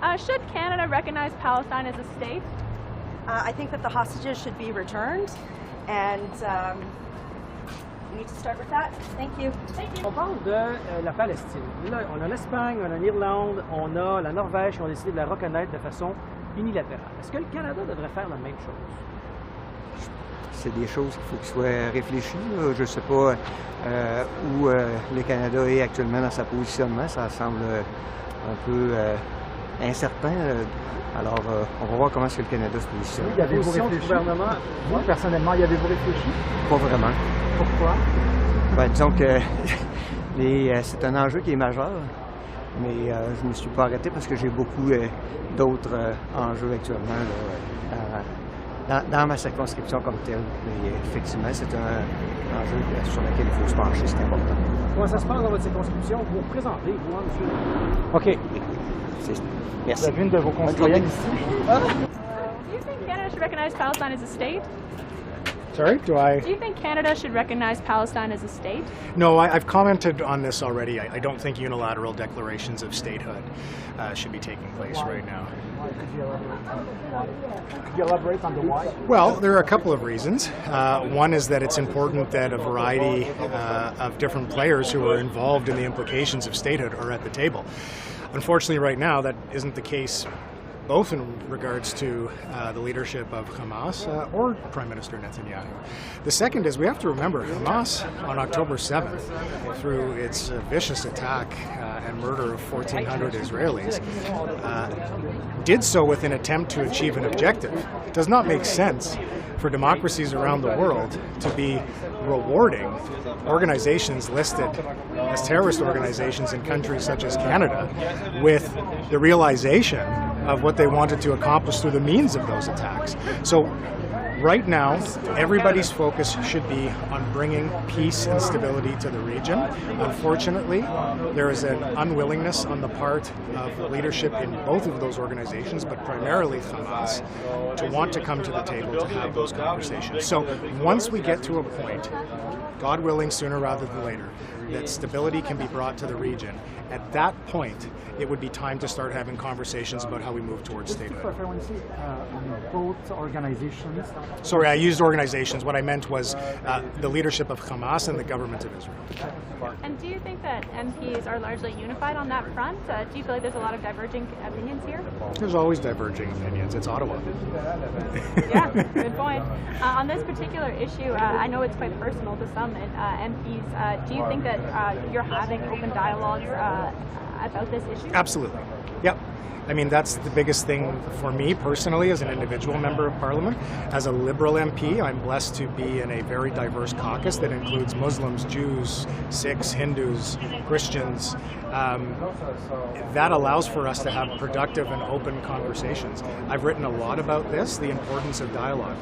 Should Canada recognize Palestine as a state? I think that the hostages should be returned, and we need to start with that. Thank you. Thank you. On parle de la Palestine. Là, on a l'Espagne, on a l'Irlande, on a la Norvège qui ont décidé de la reconnaître de façon unilatérale. Est-ce que le Canada devrait faire la même chose? C'est des choses qu'il faut qu'ils soient réfléchies. Je ne sais pas où le Canada est actuellement dans sa positionnement. Ça semble un peu incertain. Alors, on va voir comment est-ce que le Canada se positionne. Oui, y avez-vous réfléchi? Gouvernement, vous, personnellement, y avez-vous réfléchi? Pas vraiment. Pourquoi? Ben, disons que c'est un enjeu qui est majeur, mais je ne me suis pas arrêté parce que j'ai beaucoup d'autres enjeux actuellement là, dans ma circonscription comme telle. Mais effectivement, c'est un enjeu sur lequel il faut se pencher, c'est important. Comment ça se passe dans votre circonscription? Vous vous représentez, vous, hein, monsieur? OK. Merci. Vous avez une de vos concitoyennes ici? Do you think Canada should recognize Palestine as a state? Sorry, Do you think Canada should recognize Palestine as a state? No, I've commented on this already. I don't think unilateral declarations of statehood should be taking place right now. Could you elaborate on the why? Well, there are a couple of reasons. One is that it's important that a variety of different players who are involved in the implications of statehood are at the table. Unfortunately, right now, that isn't the case, both in regards to the leadership of Hamas or Prime Minister Netanyahu. The second is we have to remember Hamas on October 7th, through its vicious attack and murder of 1,400 Israelis, did so with an attempt to achieve an objective. It does not make sense for democracies around the world to be rewarding organizations listed as terrorist organizations in countries such as Canada with the realization of what they wanted to accomplish through the means of those attacks. So right now, everybody's focus should be on bringing peace and stability to the region. Unfortunately, there is an unwillingness on the part of the leadership in both of those organizations, but primarily Hamas, to want to come to the table to have those conversations. So once we get to a point, God willing, sooner rather than later, that stability can be brought to the region, at that point, it would be time to start having conversations about how we move towards statehood. Both organizations? Sorry, I used organizations. What I meant was the leadership of Hamas and the government of Israel. And do you think that MPs are largely unified on that front? Do you feel like there's a lot of diverging opinions here? There's always diverging opinions. It's Ottawa. Yeah, good point. On this particular issue, I know it's quite personal to some MPs. Do you think that you're having open dialogues about this issue? Absolutely. Yep. I mean, that's the biggest thing for me personally as an individual member of Parliament. As a Liberal MP, I'm blessed to be in a very diverse caucus that includes Muslims, Jews, Sikhs, Hindus, Christians. That allows for us to have productive and open conversations. I've written a lot about this, the importance of dialogue.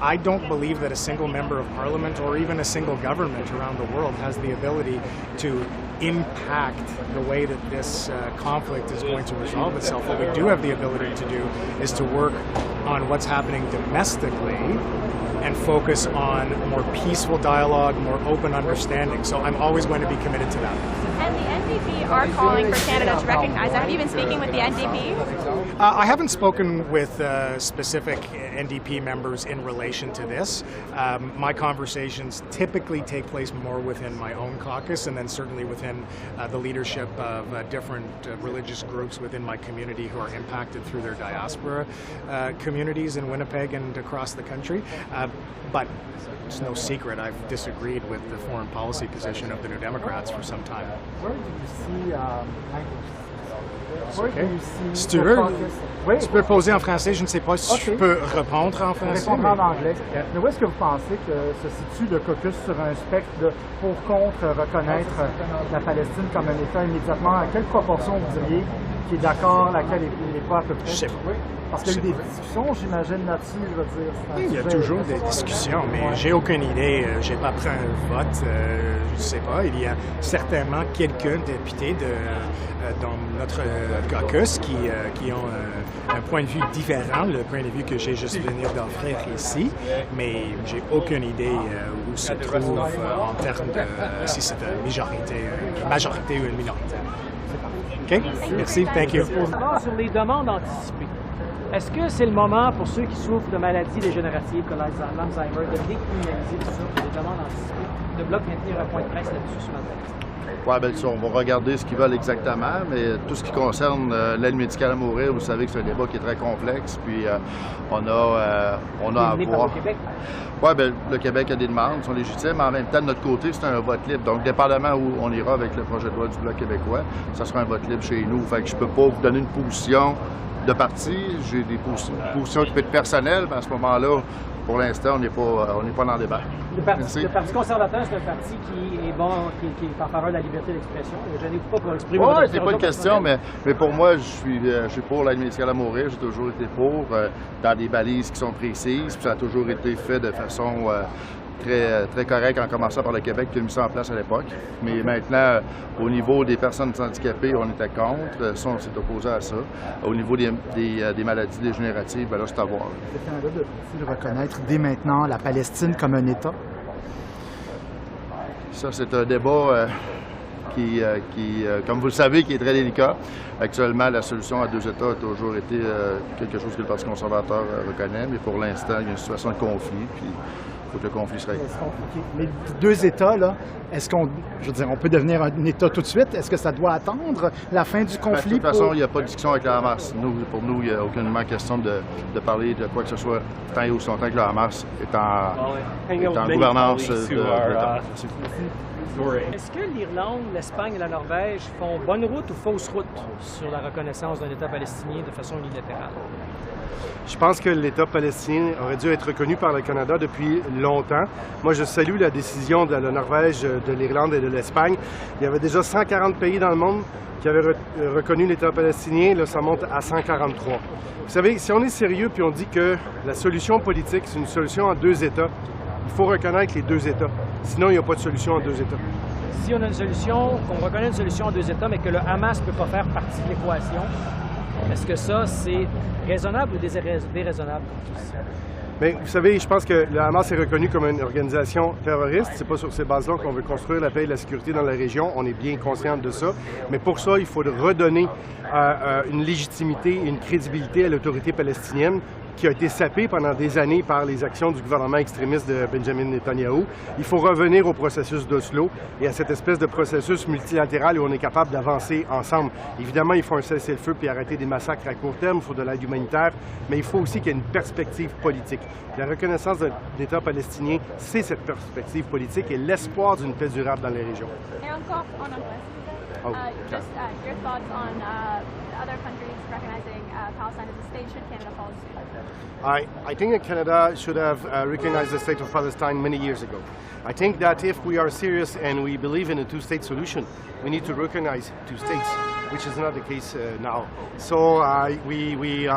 I don't believe that a single member of Parliament or even a single government around the world has the ability to impact the way that this conflict is going to resolve itself. What we do have the ability to do is to work on what's happening domestically and focus on more peaceful dialogue, more open understanding. So I'm always going to be committed to that. And the NDP are calling for Canada to recognize that. Have you been speaking with the NDP? I haven't spoken with specific NDP members in relation to this. My conversations typically take place more within my own caucus and then certainly within the leadership of different religious groups within my community who are impacted through their diaspora communities in Winnipeg and across the country. But it's no secret I've disagreed with the foreign policy position of the New Democrats for some time. Where do you see Okay. Si tu veux, oui. Tu peux poser en français, je ne sais pas si je peux répondre en français. Répondre en anglais. Mais où est-ce que vous pensez que se situe le caucus sur un spectre de pour-contre reconnaître la Palestine comme un État immédiatement? À quelle proportion vous diriez qui est d'accord, laquelle n'est pas à peu près? Je sais pas. Parce qu'il y a eu des discussions, j'imagine, là-dessus, je veux dire. Oui, il y a toujours des discussions, mais j'ai aucune idée. J'ai pas pris un vote, je sais pas. Il y a certainement quelques députés dans notre caucus qui ont un point de vue différent, le point de vue que j'ai juste venu d'offrir ici, mais j'ai aucune idée où se trouve en termes de si c'est une majorité ou une minorité. OK? Merci. Thank you. D'abord, sur les demandes anticipées, est-ce que c'est le moment pour ceux qui souffrent de maladies dégénératives comme l'Alzheimer de décriminaliser tout ça, les demandes anticipées? Le Bloc vient tenir un point de presse là-dessus ce matin. Oui, bien sûr, on va regarder ce qu'ils veulent exactement, mais tout ce qui concerne l'aide médicale à mourir, vous savez que c'est un débat qui est très complexe, puis on a à voir. Oui, bien, le Québec a des demandes, sont légitimes, mais en même temps, de notre côté, c'est un vote libre. Donc, dépendamment où on ira avec le projet de loi du Bloc québécois, ça sera un vote libre chez nous. Fait que je peux pas vous donner une position de parti. J'ai des positions qui peuvent être personnelles, mais à ce moment-là, pour l'instant, on n'est pas dans le débat. Le Parti conservateur, c'est un parti qui est qui est en faveur de la liberté d'expression. Je n'ai pas pour exprimer. Oui, c'est pas une question, mais pour moi, je suis pour l'aide médicale à mourir. J'ai toujours été pour, dans des balises qui sont précises. Puis ça a toujours été fait de façon très correcte, en commençant par le Québec qui a mis ça en place à l'époque. Mais maintenant, au niveau des personnes handicapées, on était contre. Ça, on s'est opposé à ça. Au niveau des maladies dégénératives, bien là, c'est à voir. Le Canada doit-il reconnaître dès maintenant la Palestine comme un État? Ça, c'est un débat qui, comme vous le savez, qui est très délicat. Actuellement, la solution à 2 États a toujours été quelque chose que le Parti conservateur reconnaît, mais pour l'instant, il y a une situation de conflit, puis il faut que le conflit se règle. Mais 2 États, là, est-ce qu'on, je veux dire, on peut devenir un État tout de suite? Est-ce que ça doit attendre la fin du conflit? De toute façon, il n'y a pas de discussion avec le Hamas. Pour nous, il n'y a aucunement question de parler de quoi que ce soit tant et aussi longtemps que le Hamas est en gouvernance de l'État. Est-ce que l'Irlande, l'Espagne et la Norvège font bonne route ou fausse route sur la reconnaissance d'un État palestinien de façon unilatérale? Je pense que l'État palestinien aurait dû être reconnu par le Canada depuis longtemps. Moi, je salue la décision de la Norvège, de l'Irlande et de l'Espagne. Il y avait déjà 140 pays dans le monde qui avaient reconnu l'État palestinien. Là, ça monte à 143. Vous savez, si on est sérieux puis on dit que la solution politique, c'est une solution en 2 États, il faut reconnaître les 2 États. Sinon, il n'y a pas de solution en 2 États. Si on a une solution, qu'on reconnaît une solution en 2 États, mais que le Hamas ne peut pas faire partie de l'équation, est-ce que ça, c'est raisonnable ou déraisonnable? Mais vous savez, je pense que le Hamas est reconnu comme une organisation terroriste. C'est pas sur ces bases-là qu'on veut construire la paix et la sécurité dans la région. On est bien conscient de ça. Mais pour ça, il faut redonner une légitimité et une crédibilité à l'autorité palestinienne qui a été sapée pendant des années par les actions du gouvernement extrémiste de Benjamin Netanyahou. Il faut revenir au processus d'Oslo et à cette espèce de processus multilatéral où on est capable d'avancer ensemble. Évidemment, il faut un cessez-le-feu puis arrêter des massacres à court terme, il faut de l'aide humanitaire, mais il faut aussi qu'il y ait une perspective politique. La reconnaissance d'un État palestinien, c'est cette perspective politique et l'espoir d'une paix durable dans les régions. Et encore en anglais. Just your thoughts on other countries recognizing Palestine as a state. Should Canada follow suit? I think that Canada should have recognized the state of Palestine many years ago. I think that if we are serious and we believe in a 2-state solution, we need to recognize 2 states, which is not the case now. So we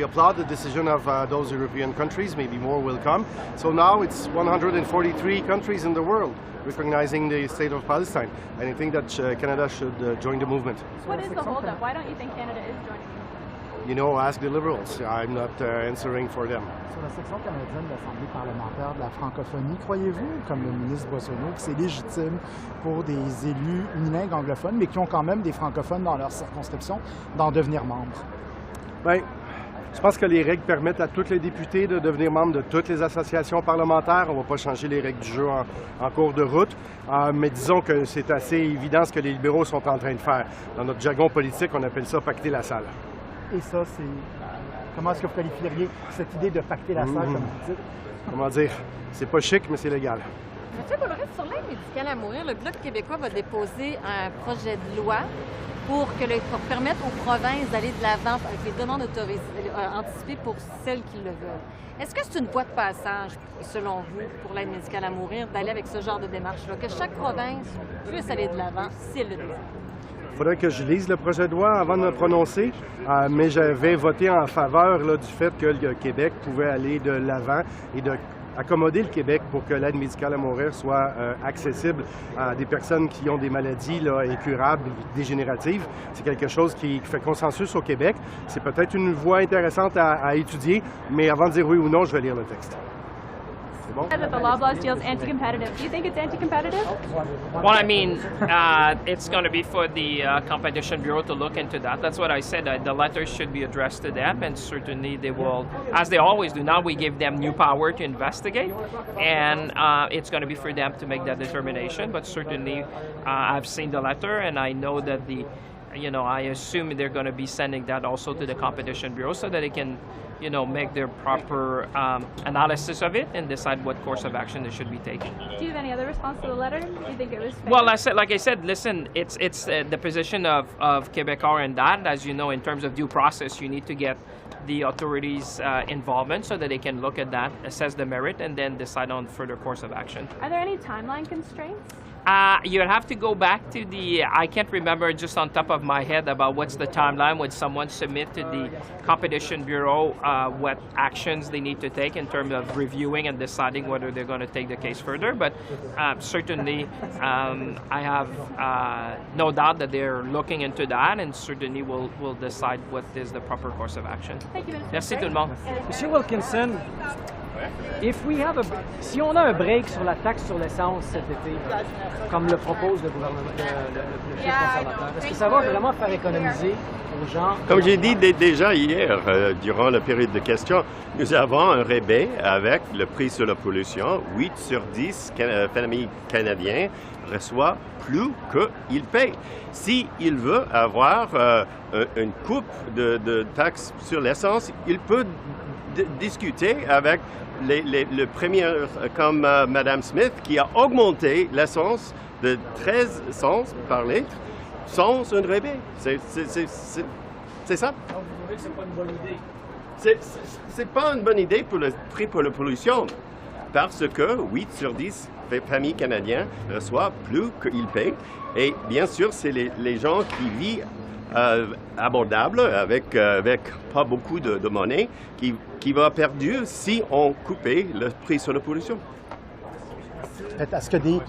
applaud the decision of those European countries. Maybe more will come. So now it's 143 countries in the world recognizing the state of Palestine. And I think that Canada should join the movement. What is the holdup? Why don't you think Canada is joining? You know, ask the Liberals. I'm not answering for them. Sur la section canadienne de l'Assemblée parlementaire de la francophonie, croyez-vous, comme le ministre Boissonneau, que c'est légitime pour des élus unilingues anglophones, mais qui ont quand même des francophones dans leur circonscription, d'en devenir membres? Bien, je pense que les règles permettent à tous les députés de devenir membres de toutes les associations parlementaires. On ne va pas changer les règles du jeu en cours de route, mais disons que c'est assez évident ce que les libéraux sont en train de faire. Dans notre jargon politique, on appelle ça pacter la salle. Et ça, c'est... Comment est-ce que vous qualifieriez cette idée de pacter la salle, comme vous dites? Comment dire? C'est pas chic, mais c'est légal. Monsieur Boulris, sur l'aide médicale à mourir, le Bloc québécois va déposer un projet de loi pour permettre aux provinces d'aller de l'avant avec les demandes anticipées pour celles qui le veulent. Est-ce que c'est une voie de passage, selon vous, pour l'aide médicale à mourir, d'aller avec ce genre de démarche-là, que chaque province puisse aller de l'avant si elle le désire? Il faudrait que je lise le projet de loi avant de me prononcer, mais j'avais voté en faveur du fait que le Québec pouvait aller de l'avant et d'accommoder le Québec pour que l'aide médicale à mourir soit accessible à des personnes qui ont des maladies incurables, dégénératives. C'est quelque chose qui fait consensus au Québec. C'est peut-être une voie intéressante à étudier, mais avant de dire oui ou non, je vais lire le texte. C'est bon? That the Loblaws deal is anti-competitive. Do you think it's anti-competitive? Well, I mean, it's going to be for the Competition Bureau to look into that. That's what I said. The letter should be addressed to them, and certainly they will, as they always do. Now we give them new power to investigate, and it's going to be for them to make that determination. But certainly, I've seen the letter, and I know that I assume they're going to be sending that also to the Competition Bureau so that they can, make their proper analysis of it and decide what course of action they should be taking. Do you have any other response to the letter? Do you think it was fair? Well, like I said, listen, it's the position of Québécois in that, as you know, in terms of due process, you need to get the authorities' involvement so that they can look at that, assess the merit, and then decide on further course of action. Are there any timeline constraints? You'd have to go back to I can't remember just on top of my head about what's the timeline when someone submit to the Competition Bureau what actions they need to take in terms of reviewing and deciding whether they're going to take the case further. But certainly, I have no doubt that they're looking into that, and certainly will decide what is the proper course of action. Thank you, Minister. Merci tout le monde. Monsieur Wilkinson, si on a un break sur la taxe sur l'essence cet été, comme le propose le gouvernement, le chef conservateur, est-ce que ça va vraiment faire économiser aux gens? Comme j'ai dit déjà hier, durant la période de questions, nous avons un rabais avec le prix sur la pollution. 8 sur 10 familles canadiennes reçoivent plus qu'ils payent. S'il veut avoir une coupe de taxes sur l'essence, il peut discuter avec le premier, comme Mme Smith, qui a augmenté l'essence de 13 cents par litre sans un rabais. C'est ça. Donc, vous trouvez que c'est pas une bonne idée? C'est pas une bonne idée pour le prix pour la pollution, parce que 8 sur 10 familles canadiennes reçoivent plus qu'ils payent. Et bien sûr, c'est les gens qui vivent abordable, avec pas beaucoup de monnaie, qui va perdre si on coupait le prix sur la pollution. Est-ce que des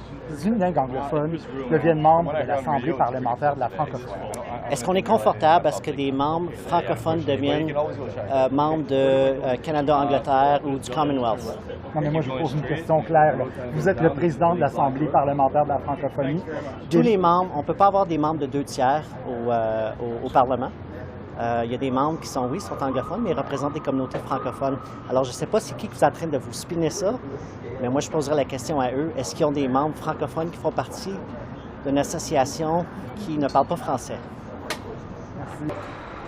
unilingues anglophones deviennent membres de l'Assemblée parlementaire de la francophonie? Est-ce qu'on est confortable à ce que des membres francophones deviennent membres de Canada-Angleterre ou du Commonwealth? Non, mais moi, je vous pose une question claire. Là. Vous êtes le président de l'Assemblée parlementaire de la francophonie. Tous les membres, on ne peut pas avoir des membres de 2/3 au Parlement. Il y a des membres qui sont anglophones, mais ils représentent des communautés francophones. Alors, je ne sais pas c'est qui est en train de vous spinner ça, mais moi, je poserais la question à eux. Est-ce qu'ils ont des membres francophones qui font partie d'une association qui ne parle pas français? Merci.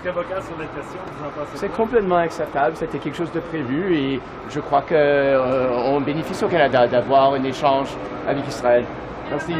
Très vocal sur la question, vous en pensez? C'est complètement acceptable, c'était quelque chose de prévu et je crois qu'on bénéficie au Canada d'avoir un échange avec Israël. Merci.